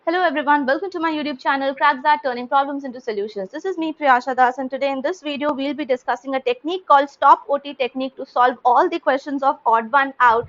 Hello everyone, welcome to my YouTube channel Crack That Turning Problems into Solutions. This is me Priyasha Das, and today in this video we'll be discussing a technique called Stop OT technique to solve all the questions of odd one out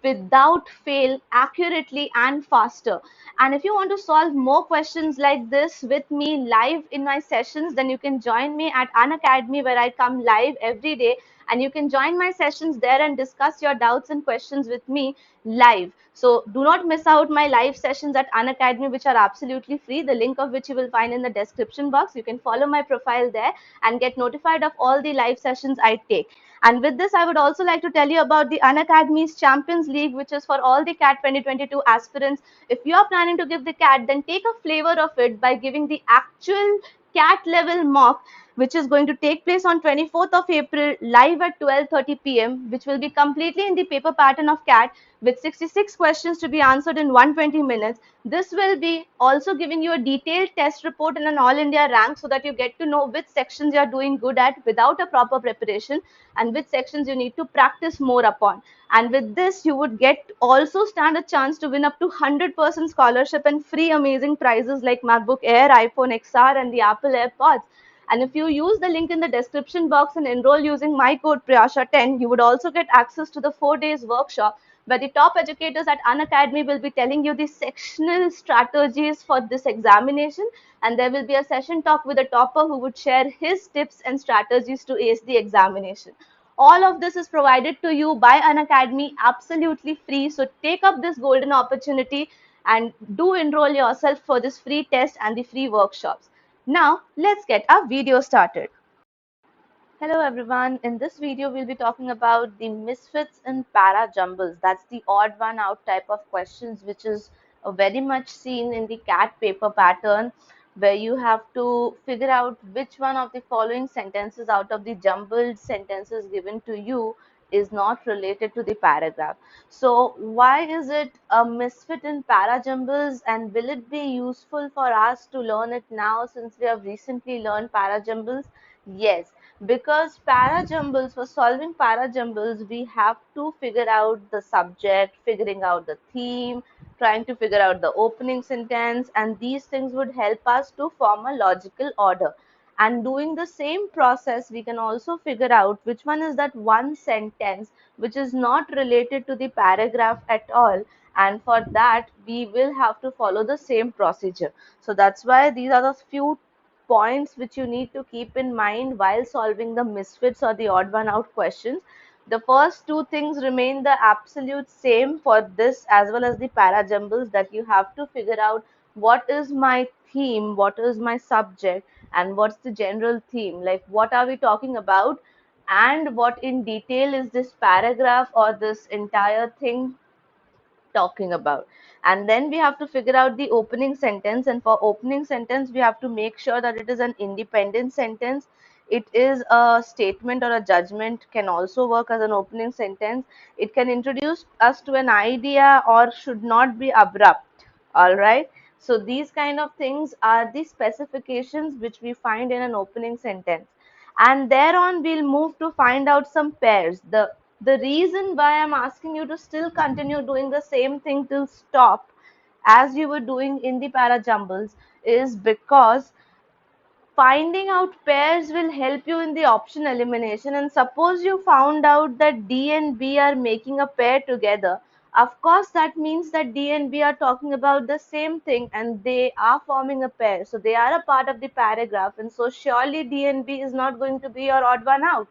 without fail accurately and faster. And if you want to solve more questions like this with me live in my sessions, then you can join me at Unacademy, where I come live every day, and you can join my sessions there and discuss your doubts and questions with me live. So do not miss out my live sessions at Unacademy, which are absolutely free, the link of which you will find in the description box. You can follow my profile there and get notified of all the live sessions I take. And with this, I would also like to tell you about the Unacademy's Champions League, which is for all the CAT 2022 aspirants. If you are planning to give the CAT, then take a flavor of it by giving the actual CAT level mock, which is going to take place on 24th of April live at 12:30 p.m., which will be completely in the paper pattern of CAT with 66 questions to be answered in 120 minutes. This will be also giving you a detailed test report and an all India rank, so that you get to know which sections you are doing good at without a proper preparation and which sections you need to practice more upon. And with this, you would get also stand a chance to win up to 100% scholarship and free amazing prizes like MacBook Air, iPhone XR, and the Apple AirPods. And if you use the link in the description box and enroll using my code Priyasha10, you would also get access to the 4 days workshop, where the top educators at Unacademy will be telling you the sectional strategies for this examination. And there will be a session talk with a topper who would share his tips and strategies to ace the examination. All of this is provided to you by Unacademy absolutely free. So take up this golden opportunity and do enroll yourself for this free test and the free workshops. Now, let's get our video started. Hello everyone, in this video we'll be talking about the misfits in para jumbles. That's the odd one out type of questions, which is very much seen in the CAT paper pattern, where you have to figure out which one of the following sentences out of the jumbled sentences given to you is not related to the paragraph. So why is it a misfit in para jumbles, and will it be useful for us to learn it now since we have recently learned para jumbles? Yes, because parajumbles, for solving parajumbles, we have to figure out the subject, figuring out the theme, trying to figure out the opening sentence, and these things would help us to form a logical order. And doing the same process, we can also figure out which one is that one sentence which is not related to the paragraph at all. And for that, we will have to follow the same procedure. So that's why these are the few points which you need to keep in mind while solving the misfits or the odd one out questions. The first two things remain the absolute same for this as well as the para jumbles, that you have to figure out what is my theme, what is my subject, and what's the general theme, like what are we talking about, and what in detail is this paragraph or this entire thing talking about. And then we have to figure out the opening sentence, and for opening sentence we have to make sure that it is an independent sentence. It is a statement or a judgment, can also work as an opening sentence. It can introduce us to an idea or should not be abrupt. All right, so these kind of things are the specifications which we find in an opening sentence. And thereon we'll move to find out some pairs. The reason why I'm asking you to still continue doing the same thing till stop as you were doing in the para jumbles is because finding out pairs will help you in the option elimination. And suppose you found out that D and B are making a pair together, of course that means that D and B are talking about the same thing and they are forming a pair, so they are a part of the paragraph, and so surely D and B is not going to be your odd one out.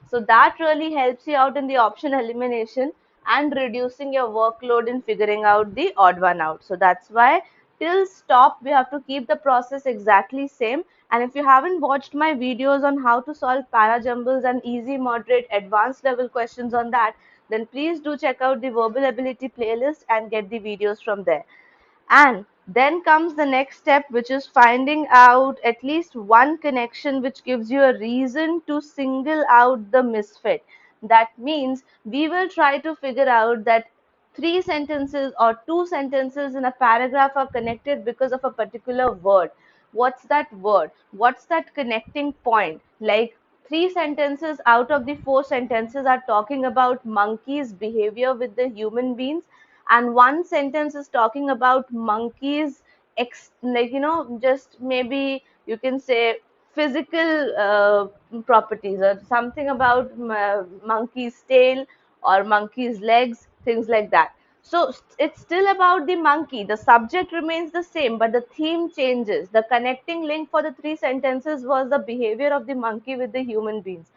So that really helps you out in the option elimination and reducing your workload in figuring out the odd one out. So that's why till stop we have to keep the process exactly same. And if you haven't watched my videos on how to solve para jumbles and easy, moderate, advanced level questions on that, then please do check out the verbal ability playlist and get the videos from there. And then comes the next step, which is finding out at least one connection which gives you a reason to single out the misfit. That means we will try to figure out that three sentences or two sentences in a paragraph are connected because of a particular word. What's that word? What's that connecting point? Like, three sentences out of the four sentences are talking about monkeys' behavior with the human beings, and one sentence is talking about monkeys like just maybe you can say physical properties or something about monkey's tail or monkey's legs, things like that. So it's still about the monkey, the subject remains the same but the theme changes. The connecting link for the three sentences was the behavior of the monkey with the human beings.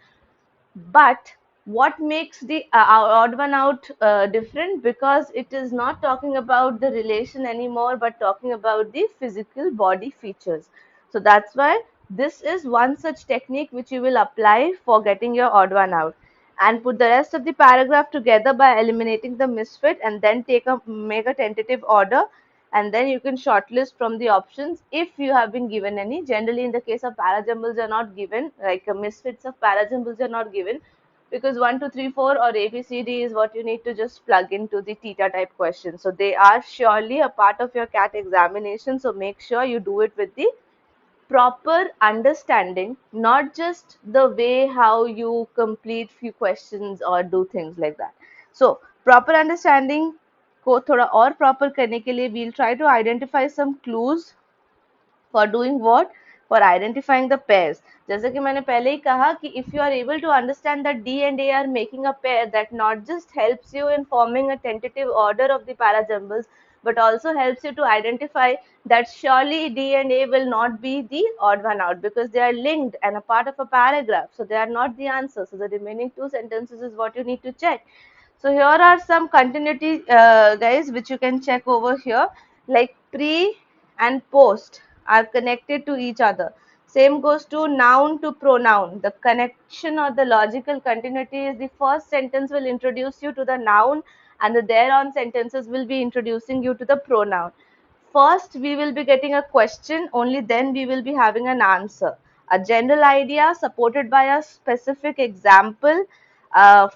But what makes the odd one out different, because it is not talking about the relation anymore but talking about the physical body features. So that's why this is one such technique which you will apply for getting your odd one out, and put the rest of the paragraph together by eliminating the misfit, and then make a tentative order, and then you can shortlist from the options if you have been given any. Generally in the case of parajumbles are not given, like misfits of parajumbles are not given, because 1 2 3 4 or ABCD is what you need to just plug into the theta type question. So they are surely a part of your CAT examination, so make sure you do it with the proper understanding, not just the way how you complete few questions or do things like that. So proper understanding को थोड़ा और proper करने के लिए we'll try to identify some clues for doing what, for identifying the pairs. जैसे कि मैंने पहले ही कहा कि if you are able to understand that D and A are making a pair, that not just helps you in forming a tentative order of the parajumbles, but also helps you to identify that surely D and A will not be the odd one out, because they are linked and a part of a paragraph, so they are not the answer. So the remaining two sentences is what you need to check. So here are some continuity guys which you can check over here, like pre and post are connected to each other. Same goes to noun to pronoun. The connection or the logical continuity is the first sentence will introduce you to the noun, and the thereon sentences will be introducing you to the pronoun. First, we will be getting a question, only then we will be having an answer. A general idea supported by a specific example,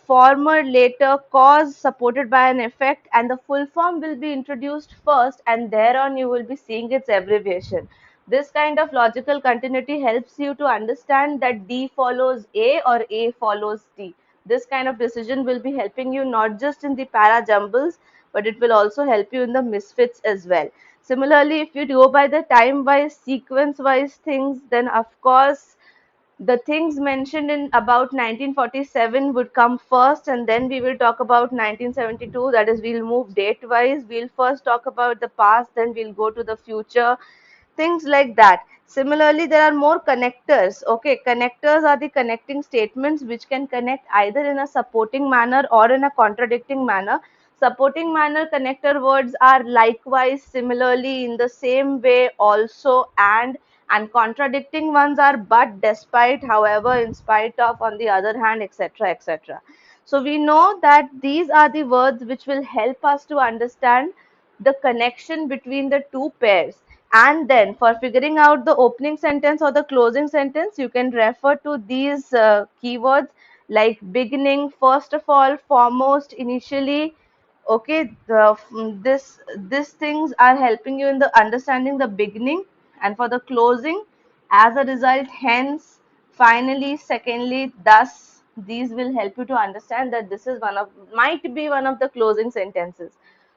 former, later, cause supported by an effect, and the full form will be introduced first, and thereon you will be seeing its abbreviation. This kind of logical continuity helps you to understand that D follows A or A follows D. This kind of decision will be helping you not just in the para jumbles, but it will also help you in the misfits as well. Similarly, if you go by the time wise, sequence wise things, then of course the things mentioned in about 1947 would come first, and then we will talk about 1972. That is, we'll move date wise. We'll first talk about the past, then we'll go to the future, things like that. Similarly, there are more connectors. Okay, connectors are the connecting statements which can connect either in a supporting manner or in a contradicting manner. Supporting manner connector words are likewise similarly in the same way also, and contradicting ones are but, despite, however, in spite of, on the other hand, etc., etc. So we know that these are the words which will help us to understand the connection between the two pairs. And then for figuring out the opening sentence or the closing sentence, you can refer to these keywords like beginning, first of all, foremost, initially. Okay, these things are helping you in the understanding the beginning, and for the closing, as a result, hence, finally, secondly, thus. These will help you to understand that this is might be one of the closing sentences.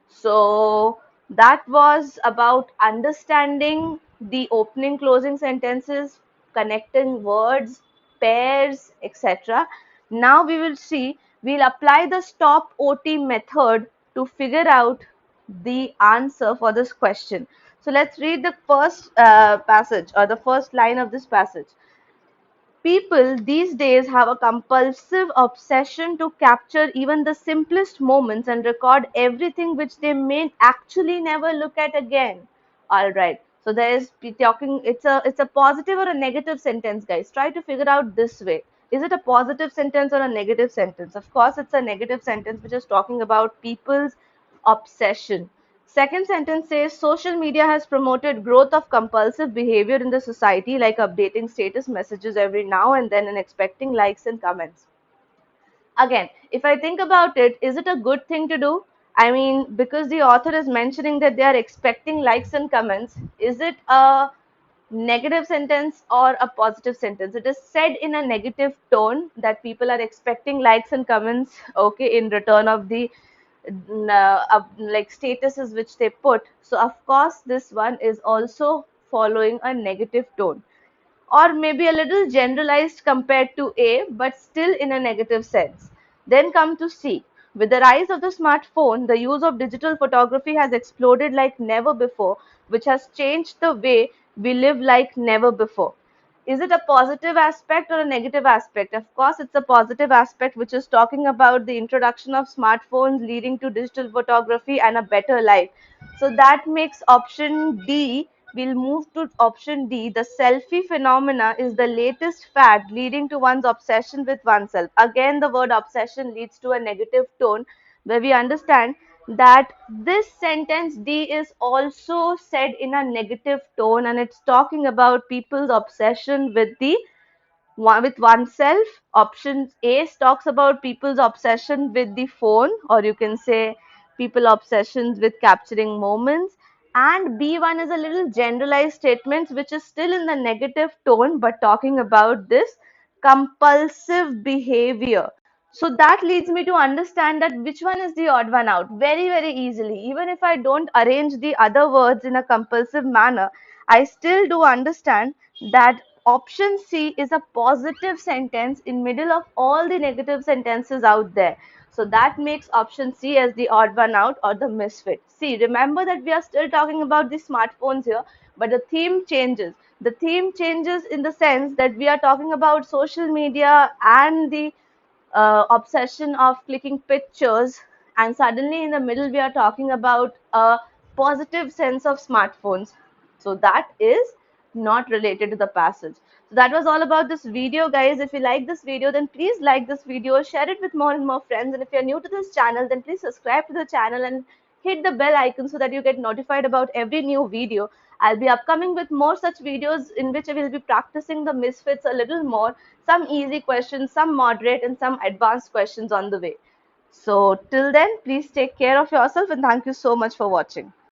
So that was about understanding the opening closing sentences, connecting words, pairs, etc. Now we will see, we'll apply the stop OT method to figure out the answer for this question. So let's read the first passage, or the first line of this passage. People these days have a compulsive obsession to capture even the simplest moments and record everything which they may actually never look at again. All right. So there is talking. It's a positive or a negative sentence, guys. Try to figure out this way. Is it a positive sentence or a negative sentence? Of course, it's a negative sentence which is talking about people's obsession. Second sentence says social media has promoted growth of compulsive behavior in the society, like updating status messages every now and then and expecting likes and comments. Again, if I think about it, is it a good thing to do? I mean, because the author is mentioning that they are expecting likes and comments, is it a negative sentence or a positive sentence? It is said in a negative tone that people are expecting likes and comments, okay, in return of the like statuses which they put. So of course this one is also following a negative tone, or maybe a little generalized compared to A, but still in a negative sense. Then come to C. With the rise of the smartphone, the use of digital photography has exploded like never before, which has changed the way we live like never before. Is it a positive aspect or a negative aspect? Of course, it's a positive aspect, which is talking about the introduction of smartphones leading to digital photography and a better life. So that makes option D. We'll move to option D. The selfie phenomena is the latest fad leading to one's obsession with oneself. Again, the word obsession leads to a negative tone, where we understand that this sentence D is also said in a negative tone, and it's talking about people's obsession with the with oneself. Option A talks about people's obsession with the phone, or you can say people obsessions with capturing moments. And B1 is a little generalized statement which is still in the negative tone but talking about this compulsive behavior. So that leads me to understand that which one is the odd one out very, very easily. Even if I don't arrange the other words in a compulsive manner, I still do understand that option C is a positive sentence in middle of all the negative sentences out there. So that makes option C as the odd one out or the misfit. See, remember that we are still talking about the smartphones here, but the theme changes. The theme changes in the sense that we are talking about social media and the obsession of clicking pictures, and suddenly in the middle we are talking about a positive sense of smartphones. So that is not related to the passage. So that was all about this video, guys. If you like this video, then please like this video, share it with more and more friends, and if you're new to this channel, then please subscribe to the channel and hit the bell icon so that you get notified about every new video. I'll be upcoming with more such videos in which I will be practicing the misfits a little more, some easy questions, some moderate, and some advanced questions on the way. So till then, please take care of yourself and thank you so much for watching.